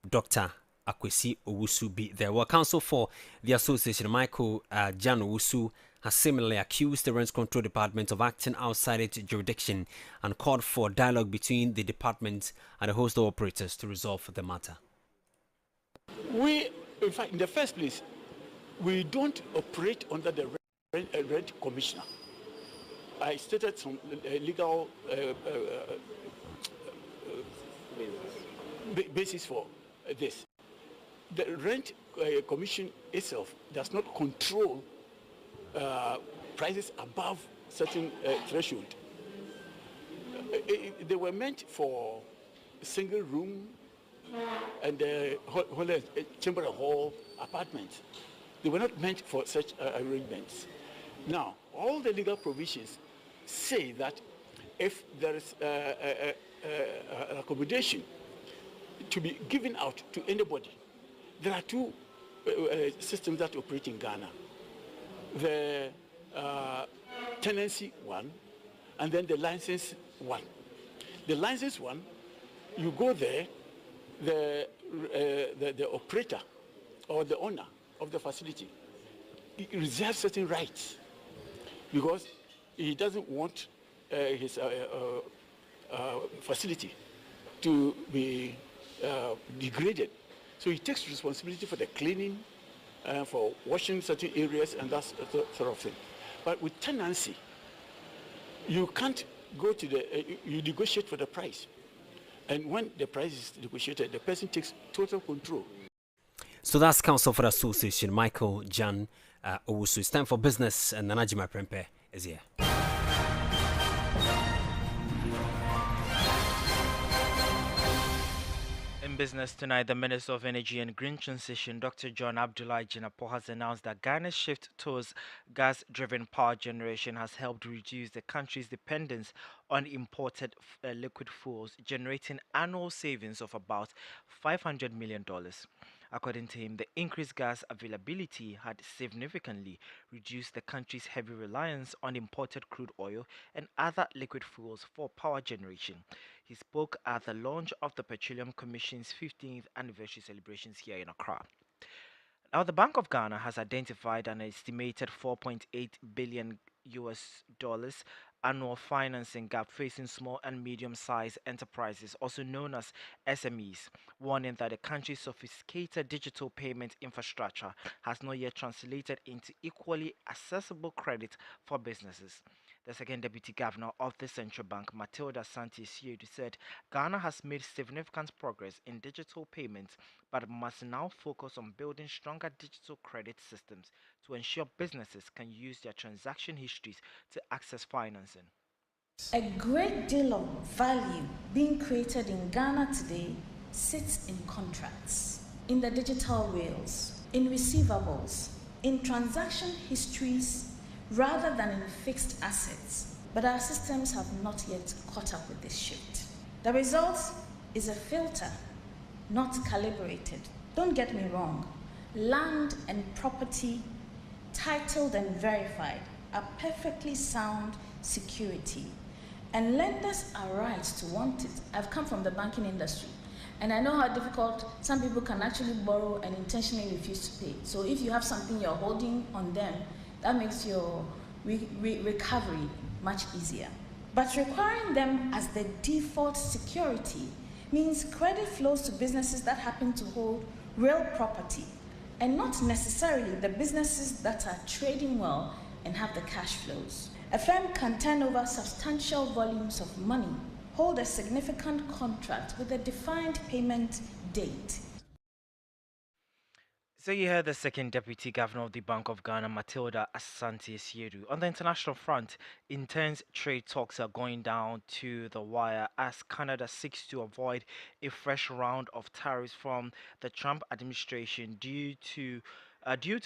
Speaker 1: Dr. Akwesi Owusu. There were counsel for the association, Michael Jan Owusu, has similarly accused the Rent Control Department of acting outside its jurisdiction and called for dialogue between the department and the hostel operators to resolve the matter.
Speaker 14: In fact, in the first place, we don't operate under the Rent Commissioner. I stated some legal basis for this. The Rent Commission itself does not control prices above certain threshold. They were meant for single room and chamber hall apartments. They were not meant for such arrangements. Now, all the legal provisions say that if there is an accommodation to be given out to anybody, there are two systems that operate in Ghana. The tenancy one, and then the license one. The license one, you go there, the operator or the owner of the facility reserves certain rights because he doesn't want his facility to be degraded. So he takes responsibility for the cleaning, for washing certain areas and that sort of thing. But with tenancy, you can't go to you negotiate for the price. And when the price is negotiated, the person takes total control.
Speaker 1: So that's Counsel for the Association, Michael Jan Owusu. It's time for business, and Nanajima Prempe is here.
Speaker 15: In business tonight, the Minister of Energy and Green Transition, Dr. John Abdullah Jnr, has announced that Ghana's shift towards gas-driven power generation has helped reduce the country's dependence on imported liquid fuels, generating annual savings of about $500 million. According to him, the increased gas availability had significantly reduced the country's heavy reliance on imported crude oil and other liquid fuels for power generation. He spoke at the launch of the Petroleum Commission's 15th anniversary celebrations here in Accra. Now, the Bank of Ghana has identified an estimated $4.8 billion annual financing gap facing small and medium-sized enterprises, also known as SMEs, warning that the country's sophisticated digital payment infrastructure has not yet translated into equally accessible credit for businesses. The second deputy governor of the central bank, Matilda Santos-Siedu, said Ghana has made significant progress in digital payments, but must now focus on building stronger digital credit systems to ensure businesses can use their transaction histories to access financing.
Speaker 16: A great deal of value being created in Ghana today sits in contracts, in the digital rails, in receivables, in transaction histories, rather than in fixed assets. But our systems have not yet caught up with this shift. The result is a filter, not calibrated. Don't get me wrong. Land and property, titled and verified, are perfectly sound security. And lenders are right to want it. I've come from the banking industry, and I know how difficult some people can actually borrow and intentionally refuse to pay. So if you have something you're holding on them, that makes your recovery much easier. But requiring them as the default security means credit flows to businesses that happen to hold real property, and not necessarily the businesses that are trading well and have the cash flows. A firm can turn over substantial volumes of money, hold a significant contract with a defined payment date.
Speaker 15: So you heard the second deputy governor of the Bank of Ghana, Matilda Santos-Siedu. On the international front, intense trade talks are going down to the wire as Canada seeks to avoid a fresh round of tariffs from the Trump administration due to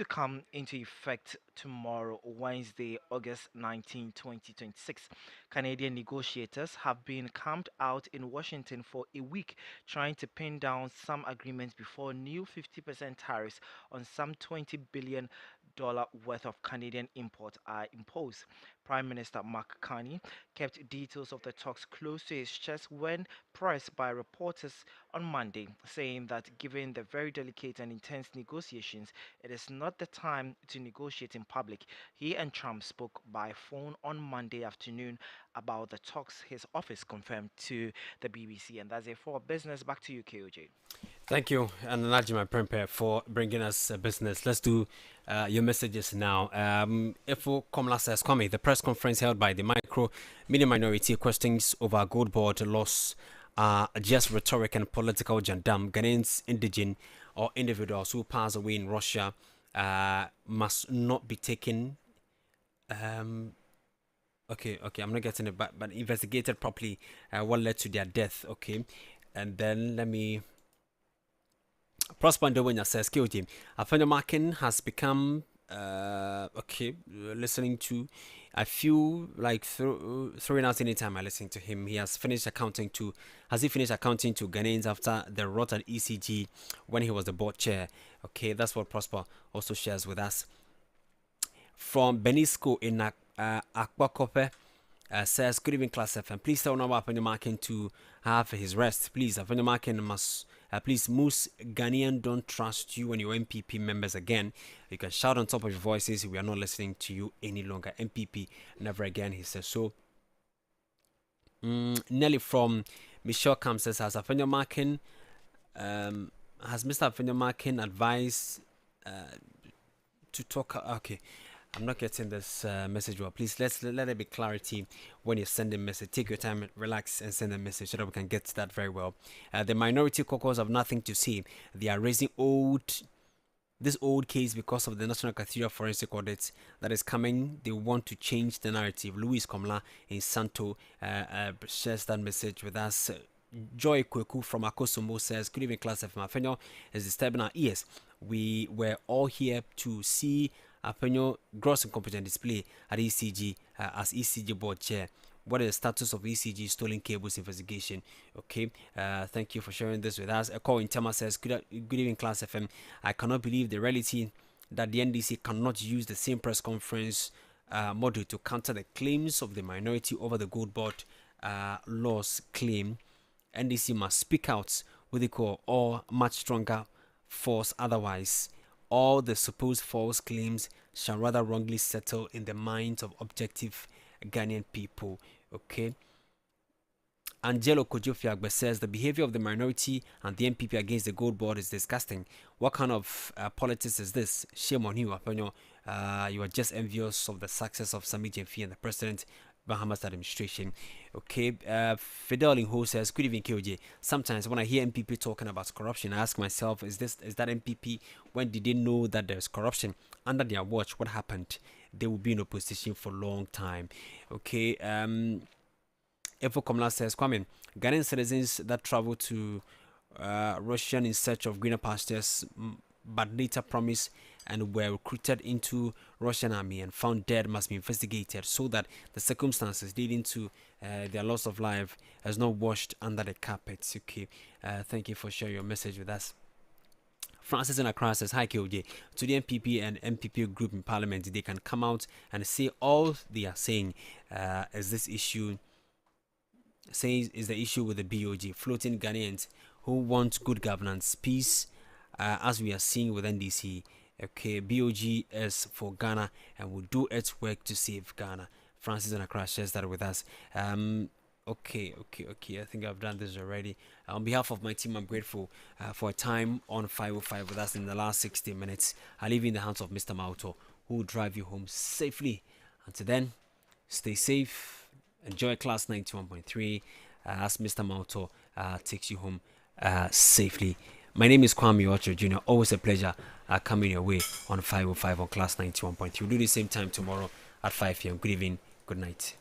Speaker 15: come into effect tomorrow, Wednesday, August 19, 2026. Canadian negotiators have been camped out in Washington for a week trying to pin down some agreements before new 50% tariffs on some $20 billion worth of Canadian imports are imposed. Prime Minister Mark Carney kept details of the talks close to his chest when pressed by reporters on Monday, saying that given the very delicate and intense negotiations, it is not the time to negotiate in public. He and Trump spoke by phone on Monday afternoon about the talks, his office confirmed to the BBC. And that's it for business. Back to you, KOJ.
Speaker 1: Thank you, and Najima Prempe, for bringing us business. Let's do your messages now. Ifo Komla says, Kwame, the press conference held by the micro medium minority questions over gold board loss are just rhetoric and political jandam. Ghanaians, indigene or individuals who pass away in Russia must not be taken. Okay, I'm not getting it, but investigated properly. What led to their death? Okay, and then let me. Prosper Ndowenya says, KOJ, Afenyo Markin has become, listening to, I feel like throwing out any time I listen to him. He has finished accounting to Ghanaians after the rot at ECG when he was the board chair. Okay, that's what Prosper also shares with us. From Benisco in Akwakope, says, good evening, Class FM. Please tell Nawa Afenyo Markin to have his rest. Please, Afenyo Markin must, please, most Ghanaian don't trust you and your MPP members again. You can shout on top of your voices. We are not listening to you any longer. MPP, never again, he says. So, Nelly from Michelle Camp says, has Afenyo Markin, has Mr. Afenyo Markin advised to talk? Okay. I'm not getting this message well. Please let there be clarity when you send a message. Take your time, relax, and send a message so that we can get that very well. The minority caucus have nothing to say. They are raising this old case because of the National Cathedral Forensic Audit that is coming. They want to change the narrative. Louis Komla in Santo shares that message with us. Joy Kweku from Akosomo says, good evening, Class FM. Afenyo is disturbing our ears. We were all here to see Afenyo gross incompetent display at ECG as ECG board chair. What is the status of ECG stolen cables investigation? Okay, thank you for sharing this with us. A call in Tema says, good evening, Class FM. I cannot believe the reality that the NDC cannot use the same press conference model to counter the claims of the minority over the gold board laws claim. NDC must speak out with equal or much stronger force, otherwise all the supposed false claims shall rather wrongly settle in the minds of objective Ghanaian people. Okay. Angelo Kojofiagbe says the behavior of the minority and the MPP against the gold board is disgusting. What kind of politics is this? Shame on you, Afenyo. You are just envious of the success of Sami Jemfi and the President Bahamas administration. Okay, Fidel Inho says, good evening, KOJ. Sometimes when I hear MPP talking about corruption, I ask myself, is that MPP? When did they know that there's corruption under their watch? What happened? They will be in opposition for a long time. Okay, Efo Komla says, Kwame, Ghanaian citizens that travel to Russia in search of greener pastures but later promised and were recruited into Russian army and found dead must be investigated so that the circumstances leading to their loss of life is not washed under the carpet. Okay, thank you for sharing your message with us. Francis in Accra says, hi KOJ, to the MPP and MPP group in Parliament, they can come out and say all they are saying is this issue, says is the issue with the BOG, floating Ghanaians who want good governance, peace, as we are seeing with NDC. Okay, BOG is for Ghana and will do its work to save Ghana. Francis in Accra shares that with us. Okay. I think I've done this already. On behalf of my team, I'm grateful for a time on 505 with us in the last 60 minutes. I leave you in the hands of Mr. Mauto, who will drive you home safely. Until then, stay safe. Enjoy class 91.3 as Mr. Mauto takes you home safely. My name is Kwame Okyere Jnr. Always a pleasure coming your way on 505 on class 91.3. We'll do the same time tomorrow at 5 p.m. Good evening. Good night.